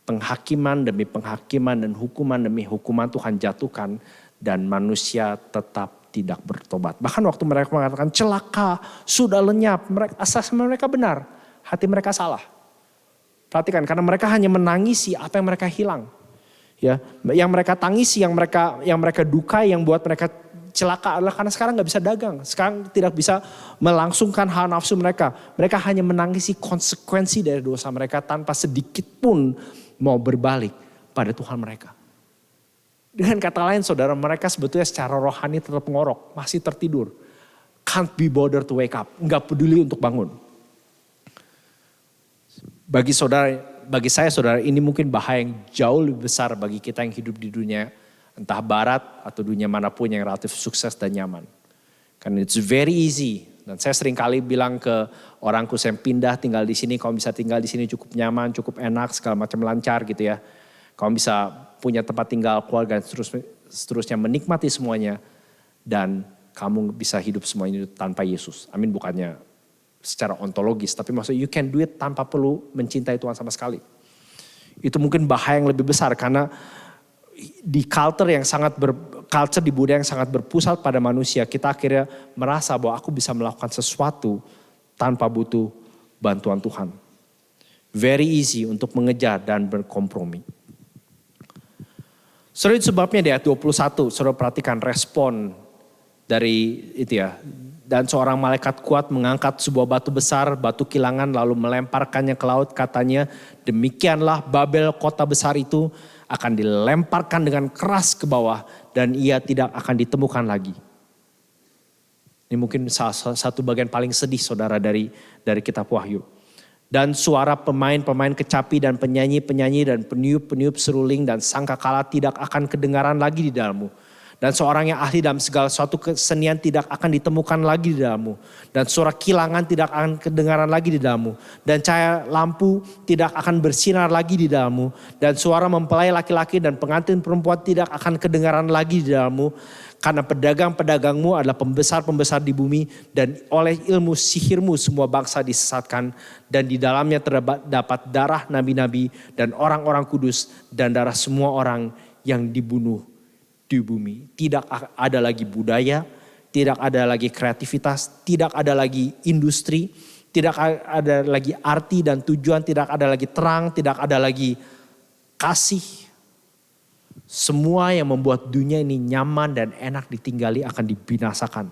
Penghakiman demi penghakiman dan hukuman demi hukuman Tuhan jatuhkan dan manusia tetap tidak bertobat. Bahkan waktu mereka mengatakan celaka, sudah lenyap, asasmen mereka benar, hati mereka salah. Perhatikan, karena mereka hanya menangisi apa yang mereka hilang. Ya, yang mereka tangisi, yang mereka dukai, yang buat mereka celaka adalah karena sekarang nggak bisa dagang, sekarang tidak bisa melangsungkan hawa nafsu mereka. Mereka hanya menangisi konsekuensi dari dosa mereka tanpa sedikit pun mau berbalik pada Tuhan mereka. Dengan kata lain saudara, mereka sebetulnya secara rohani tetap ngorok, masih tertidur. Can't be bothered to wake up, nggak peduli untuk bangun. Bagi saya saudara, ini mungkin bahaya yang jauh lebih besar bagi kita yang hidup di dunia entah barat atau dunia manapun yang relatif sukses dan nyaman. Karena it's very easy. Dan saya sering kali bilang ke orangku, saya pindah tinggal di sini, kamu bisa tinggal di sini cukup nyaman, cukup enak, segala macam lancar gitu ya. Kamu bisa punya tempat tinggal, keluarga, dan seterusnya menikmati semuanya. Dan kamu bisa hidup semua ini tanpa Yesus. Amin, bukannya secara ontologis, tapi maksudnya you can do it tanpa perlu mencintai Tuhan sama sekali. Itu mungkin bahaya yang lebih besar karena di culture di budaya yang sangat berpusat pada manusia, kita akhirnya merasa bahwa aku bisa melakukan sesuatu tanpa butuh bantuan Tuhan. Very easy untuk mengejar dan berkompromi. Saudara, itu sebabnya di ayat 21, saudara perhatikan respon dari itu ya. Dan seorang malaikat kuat mengangkat sebuah batu besar, batu kilangan, lalu melemparkannya ke laut, katanya, demikianlah Babel, kota besar itu akan dilemparkan dengan keras ke bawah dan ia tidak akan ditemukan lagi. Ini mungkin salah satu bagian paling sedih saudara dari kitab Wahyu. Dan suara pemain-pemain kecapi dan penyanyi-penyanyi dan peniup-peniup seruling dan sangkakala tidak akan kedengaran lagi di dalammu. Dan seorang yang ahli dalam segala suatu kesenian tidak akan ditemukan lagi di dalammu. Dan suara kilangan tidak akan kedengaran lagi di dalammu. Dan cahaya lampu tidak akan bersinar lagi di dalammu. Dan suara mempelai laki-laki dan pengantin perempuan tidak akan kedengaran lagi di dalammu. Karena pedagang-pedagangmu adalah pembesar-pembesar di bumi. Dan oleh ilmu sihirmu semua bangsa disesatkan. Dan di dalamnya terdapat darah nabi-nabi dan orang-orang kudus. Dan darah semua orang yang dibunuh di bumi. Tidak ada lagi budaya, tidak ada lagi kreativitas, tidak ada lagi industri, tidak ada lagi arti dan tujuan, tidak ada lagi terang, tidak ada lagi kasih. Semua yang membuat dunia ini nyaman dan enak ditinggali akan dibinasakan.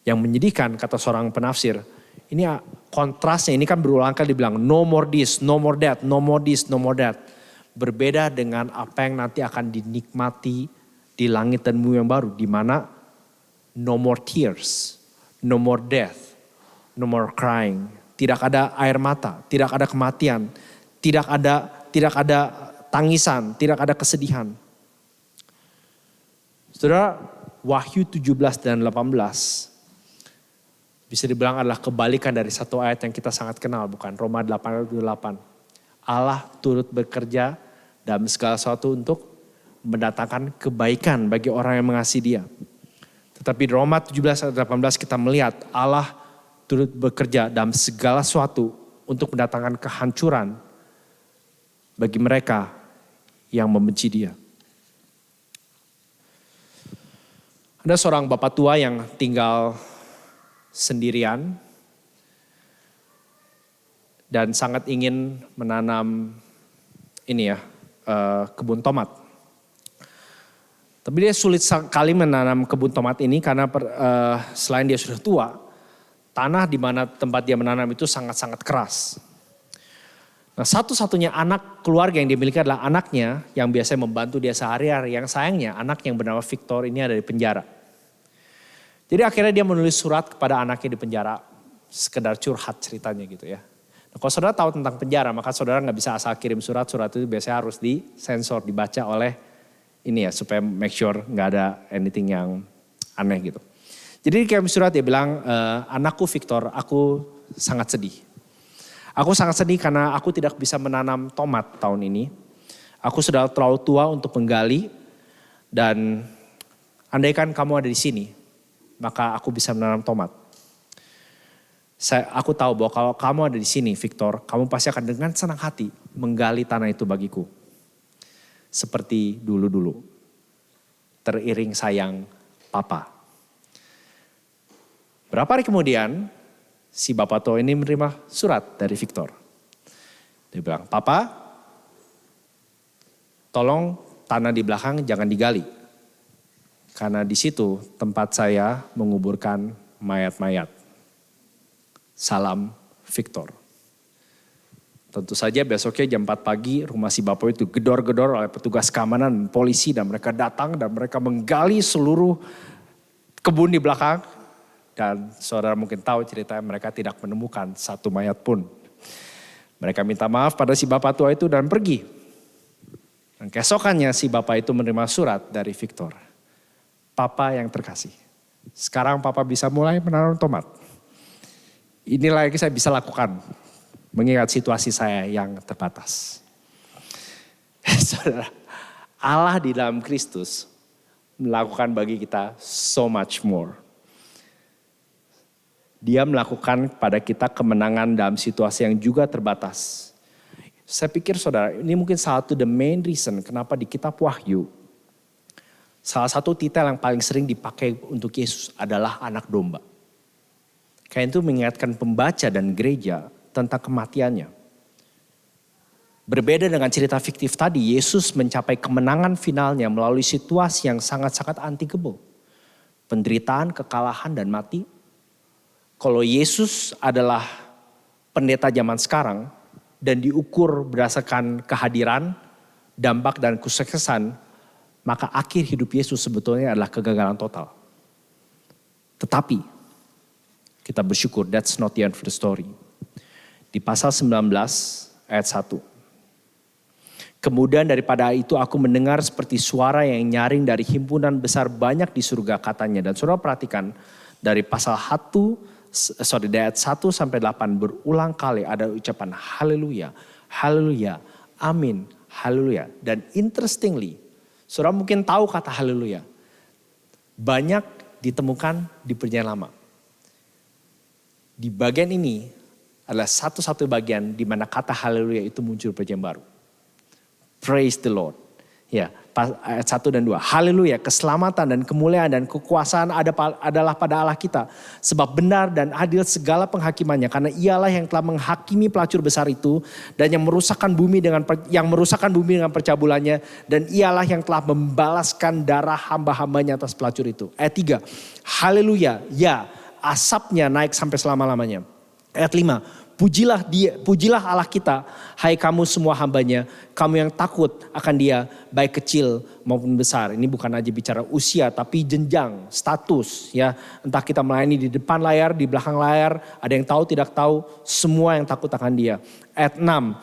Yang menyedihkan, kata seorang penafsir, ini kontrasnya, ini kan berulang kali dibilang no more this, no more that, no more this, no more that. Berbeda dengan apa yang nanti akan dinikmati di langit dan bumi yang baru. Di mana no more tears, no more death, no more crying. Tidak ada air mata, tidak ada kematian, tidak ada tangisan, tidak ada kesedihan. Saudara, Wahyu 17 dan 18 bisa dibilang adalah kebalikan dari satu ayat yang kita sangat kenal, bukan? Roma 8:28. Allah turut bekerja dalam segala sesuatu untuk mendatangkan kebaikan bagi orang yang mengasihi Dia. Tetapi di Roma 17 ayat 18 kita melihat Allah turut bekerja dalam segala sesuatu untuk mendatangkan kehancuran bagi mereka yang membenci Dia. Ada seorang bapak tua yang tinggal sendirian dan sangat ingin menanam kebun tomat. Tapi dia sulit sekali menanam kebun tomat ini karena selain dia sudah tua, tanah di mana tempat dia menanam itu sangat-sangat keras. Nah, satu-satunya anak keluarga yang dia miliki adalah anaknya yang biasanya membantu dia sehari-hari. Yang sayangnya anak yang bernama Victor ini ada di penjara. Jadi akhirnya dia menulis surat kepada anaknya di penjara, sekedar curhat ceritanya gitu ya. Kalau saudara tahu tentang penjara, maka saudara nggak bisa asal kirim surat itu biasanya harus disensor, dibaca oleh ini ya, supaya make sure nggak ada anything yang aneh gitu. Jadi kirim surat dia bilang, anakku Victor, aku sangat sedih. Aku sangat sedih karena aku tidak bisa menanam tomat tahun ini. Aku sudah terlalu tua untuk menggali dan andaikan kamu ada di sini, maka aku bisa menanam tomat. Aku tahu bahwa kalau kamu ada di sini, Victor, kamu pasti akan dengan senang hati menggali tanah itu bagiku. Seperti dulu-dulu. Teriring sayang papa. Berapa hari kemudian, si bapak tua ini menerima surat dari Victor. Dia bilang, "Papa, tolong tanah di belakang jangan digali. Karena di situ tempat saya menguburkan mayat-mayat. Salam, Victor." Tentu saja besoknya jam 4 pagi rumah si bapak itu gedor-gedor oleh petugas keamanan, polisi, dan mereka datang dan mereka menggali seluruh kebun di belakang. Dan saudara mungkin tahu ceritanya, mereka tidak menemukan satu mayat pun. Mereka minta maaf pada si bapak tua itu dan pergi. Dan keesokannya si bapak itu menerima surat dari Victor. "Papa yang terkasih, sekarang papa bisa mulai menanam tomat. Inilah yang saya bisa lakukan mengingat situasi saya yang terbatas." Saudara, Allah di dalam Kristus melakukan bagi kita so much more. Dia melakukan pada kita kemenangan dalam situasi yang juga terbatas. Saya pikir saudara, ini mungkin satu the main reason kenapa di kitab Wahyu, salah satu titel yang paling sering dipakai untuk Yesus adalah anak domba. Karena itu mengingatkan pembaca dan gereja tentang kematiannya. Berbeda dengan cerita fiktif tadi, Yesus mencapai kemenangan finalnya melalui situasi yang sangat-sangat unthinkable. Penderitaan, kekalahan, dan mati. Kalau Yesus adalah pendeta zaman sekarang dan diukur berdasarkan kehadiran, dampak, dan kesuksesan, maka akhir hidup Yesus sebetulnya adalah kegagalan total. Tetapi kita bersyukur that's not the end of the story. Di pasal 19 ayat 1. "Kemudian daripada itu aku mendengar seperti suara yang nyaring dari himpunan besar banyak di surga," katanya. Dan saudara perhatikan dari pasal 1 dari ayat 1 sampai 8 berulang kali ada ucapan haleluya, haleluya, amin, haleluya. Dan interestingly, saudara mungkin tahu kata haleluya. Banyak ditemukan di Perjanjian Lama. Di bagian ini adalah satu-satu bagian di mana kata haleluya itu muncul Perjanjian Baru. Praise the Lord. Ya, ayat 1 dan 2. Haleluya, keselamatan dan kemuliaan dan kekuasaan adalah pada Allah kita. Sebab benar dan adil segala penghakimannya. Karena ialah yang telah menghakimi pelacur besar itu. Dan yang merusakkan bumi dengan percabulannya. Dan ialah yang telah membalaskan darah hamba-hambanya atas pelacur itu. Ayat 3. Haleluya, ya asapnya naik sampai selama-lamanya. Ayat 5. Pujilah Allah kita, hai kamu semua hambanya, kamu yang takut akan dia, baik kecil maupun besar. Ini bukan aja bicara usia, tapi jenjang, status. Ya, entah kita melayani di depan layar, di belakang layar, ada yang tahu, tidak tahu, semua yang takut akan dia. Ayat 6,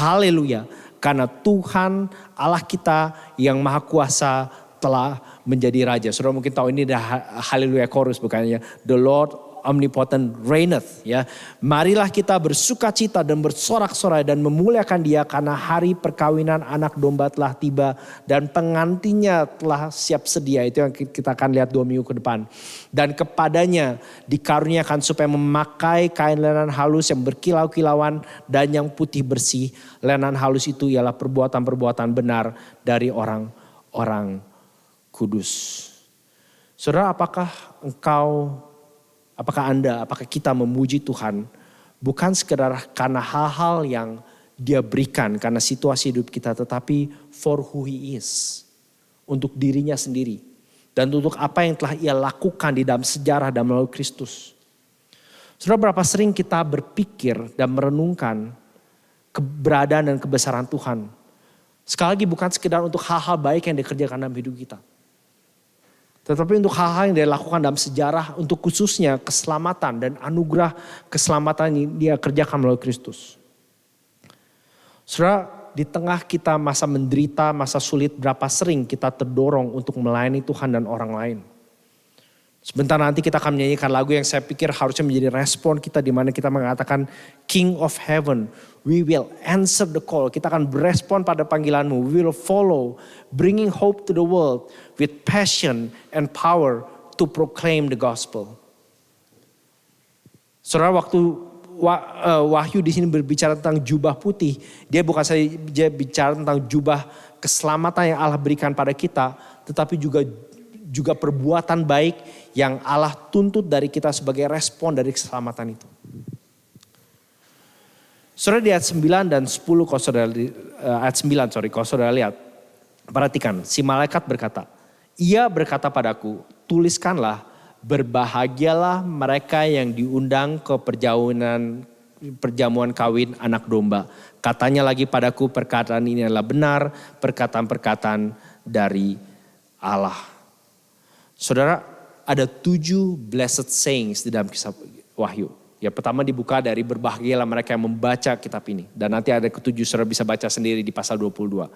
haleluya, karena Tuhan Allah kita yang maha kuasa telah menjadi raja. Saudara mungkin tahu ini adalah haleluya chorus bukannya, the Lord omnipotent reigneth, ya. Marilah kita bersuka cita dan bersorak-sorai dan memuliakan dia karena hari perkawinan anak domba telah tiba dan pengantinnya telah siap sedia. Itu yang kita akan lihat 2 minggu ke depan. Dan kepadanya dikaruniakan supaya memakai kain lenan halus yang berkilau-kilauan dan yang putih bersih. Lenan halus itu ialah perbuatan-perbuatan benar dari orang-orang kudus. Saudara, apakah kita memuji Tuhan bukan sekedar karena hal-hal yang dia berikan karena situasi hidup kita, tetapi for who he is, untuk dirinya sendiri dan untuk apa yang telah ia lakukan di dalam sejarah dan melalui Kristus. Saudara, berapa sering kita berpikir dan merenungkan keberadaan dan kebesaran Tuhan. Sekali lagi bukan sekedar untuk hal-hal baik yang dikerjakan dalam hidup kita, tetapi untuk hal-hal yang dia lakukan dalam sejarah, untuk khususnya keselamatan dan anugerah keselamatan yang dia kerjakan melalui Kristus. Saudara, di tengah kita masa menderita, masa sulit, berapa sering kita terdorong untuk melayani Tuhan dan orang lain. Sebentar nanti kita akan menyanyikan lagu yang saya pikir harusnya menjadi respon kita, di mana kita mengatakan King of Heaven, we will answer the call. Kita akan berespon pada panggilanmu. We will follow, bringing hope to the world with passion and power to proclaim the gospel. Saudara, waktu Wahyu di sini berbicara tentang jubah putih, dia bukan saja bicara tentang jubah keselamatan yang Allah berikan pada kita, tetapi juga perbuatan baik yang Allah tuntut dari kita sebagai respon dari keselamatan itu. Saudara, di ayat 9 dan 10, ayat 9 kalau saudara lihat, perhatikan, si malaikat berkata, ia berkata padaku, tuliskanlah, berbahagialah mereka yang diundang ke perjamuan kawin anak domba. Katanya lagi padaku, perkataan ini adalah benar, perkataan-perkataan dari Allah. Saudara, ada 7 blessed sayings di dalam kisah Wahyu. Ya, pertama dibuka dari berbahagialah mereka yang membaca kitab ini. Dan nanti ada ketujuh, saudara bisa baca sendiri di pasal 22.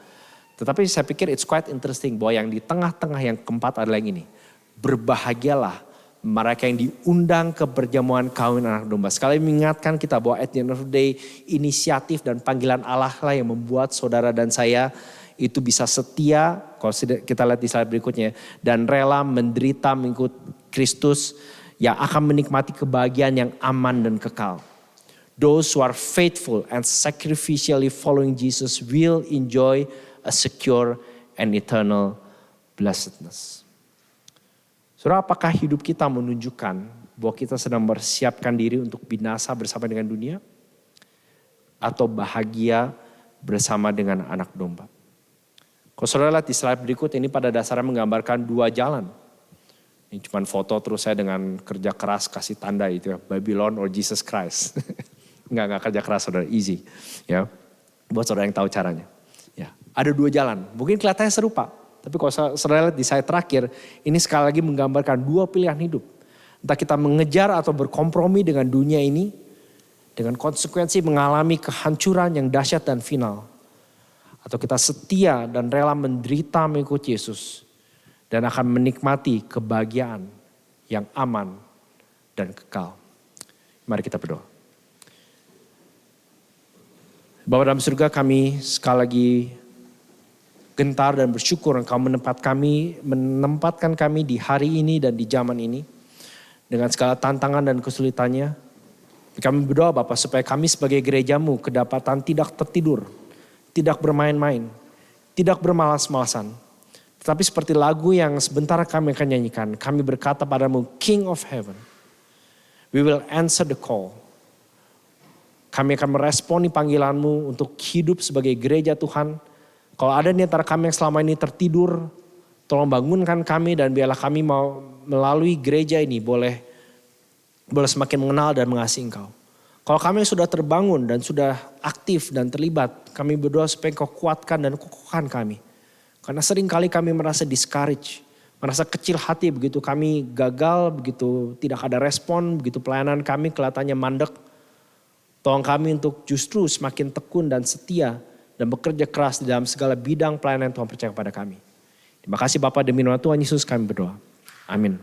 Tetapi saya pikir it's quite interesting bahwa yang di tengah-tengah yang keempat adalah yang ini. Berbahagialah mereka yang diundang ke perjamuan kawin anak domba. Sekali mengingatkan kita bahwa at the end of the day, inisiatif dan panggilan Allah lah yang membuat saudara dan saya itu bisa setia, kalau kita lihat di slide berikutnya, dan rela menderita mengikut Kristus yang akan menikmati kebahagiaan yang aman dan kekal. Those who are faithful and sacrificially following Jesus will enjoy a secure and eternal blessedness. Saudara, apakah hidup kita menunjukkan bahwa kita sedang mempersiapkan diri untuk binasa bersama dengan dunia? Atau bahagia bersama dengan anak domba? Kalau saudara lihat di slide berikut, ini pada dasarnya menggambarkan 2 jalan. Ini cuma foto terus saya dengan kerja keras kasih tanda itu ya, Babylon or Jesus Christ. Enggak kerja keras saudara, easy. Ya, buat saudara yang tahu caranya. Ya, ada 2 jalan, mungkin kelihatannya serupa. Tapi kalau saudara lihat di slide terakhir, ini sekali lagi menggambarkan 2 pilihan hidup. Entah kita mengejar atau berkompromi dengan dunia ini, dengan konsekuensi mengalami kehancuran yang dahsyat dan final. Atau kita setia dan rela menderita mengikut Yesus, dan akan menikmati kebahagiaan yang aman dan kekal. Mari kita berdoa. Bapa dalam surga, kami sekali lagi gentar dan bersyukur Engkau menempatkan kami di hari ini dan di zaman ini. Dengan segala tantangan dan kesulitannya. Kami berdoa Bapak supaya kami sebagai gereja-Mu kedapatan tidak tertidur. Tidak bermain-main. Tidak bermalas-malasan. Tetapi seperti lagu yang sebentar kami akan nyanyikan. Kami berkata padamu, King of Heaven. We will answer the call. Kami akan meresponi panggilan-Mu untuk hidup sebagai gereja Tuhan. Kalau ada di antara kami yang selama ini tertidur, tolong bangunkan kami dan biarlah kami mau melalui gereja ini boleh semakin mengenal dan mengasihi Engkau. Kalau kami yang sudah terbangun dan sudah aktif dan terlibat, kami berdoa supaya Engkau kuatkan dan kokohkan kami. Karena sering kali kami merasa discourage, merasa kecil hati begitu kami gagal, begitu tidak ada respon, begitu pelayanan kami kelihatannya mandek. Tolong kami untuk justru semakin tekun dan setia dan bekerja keras di dalam segala bidang pelayanan Tuhan percaya kepada kami. Terima kasih Bapak, demi nama Tuhan Yesus kami berdoa. Amin.